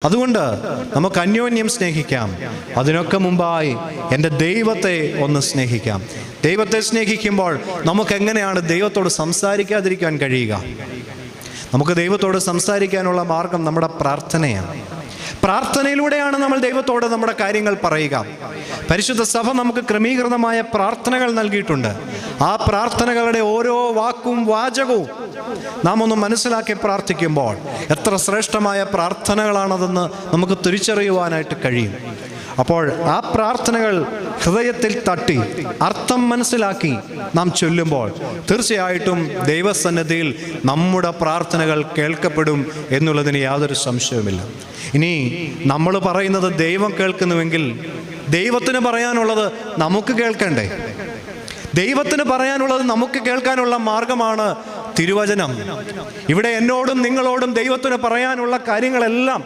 അതുകൊണ്ട് നമുക്ക് അന്യോന്യം സ്നേഹിക്കാം. അതിനൊക്കെ മുമ്പായി എൻ്റെ ദൈവത്തെ ഒന്ന് സ്നേഹിക്കാം. ദൈവത്തെ സ്നേഹിക്കുമ്പോൾ നമുക്ക് എങ്ങനെയാണ് ദൈവത്തോട് സംസാരിക്കാതിരിക്കാൻ കഴിയുക? നമുക്ക് ദൈവത്തോട് സംസാരിക്കാനുള്ള മാർഗം നമ്മുടെ പ്രാർത്ഥനയാണ്. പ്രാർത്ഥനയിലൂടെയാണ് നമ്മൾ ദൈവത്തോട് നമ്മുടെ കാര്യങ്ങൾ പറയുക. പരിശുദ്ധ സഭ നമുക്ക് ക്രമീകൃതമായ പ്രാർത്ഥനകൾ നൽകിയിട്ടുണ്ട്. ആ പ്രാർത്ഥനകളുടെ ഓരോ വാക്കും വാചകവും നാം ഒന്ന് മനസ്സിലാക്കി പ്രാർത്ഥിക്കുമ്പോൾ എത്ര ശ്രേഷ്ഠമായ പ്രാർത്ഥനകളാണതെന്ന് നമുക്ക് തിരിച്ചറിയുവാനായിട്ട് കഴിയും. അപ്പോൾ ആ പ്രാർത്ഥനകൾ ഹൃദയത്തിൽ തട്ടി അർത്ഥം മനസ്സിലാക്കി നാം ചൊല്ലുമ്പോൾ തീർച്ചയായിട്ടും ദൈവസന്നിധിയിൽ നമ്മുടെ പ്രാർത്ഥനകൾ കേൾക്കപ്പെടും എന്നുള്ളതിന് യാതൊരു സംശയവുമില്ല. ഇനി നമ്മൾ പറയുന്നത് ദൈവം കേൾക്കുന്നുവെങ്കിൽ ദൈവത്തിന് പറയാനുള്ളത് നമുക്ക് കേൾക്കണ്ടേ? ദൈവത്തിന് പറയാനുള്ളത് നമുക്ക് കേൾക്കാനുള്ള മാർഗമാണ് തിരുവചനം. ഇവിടെ എന്നോടും നിങ്ങളോടും ദൈവത്തിന് പറയാനുള്ള കാര്യങ്ങളെല്ലാം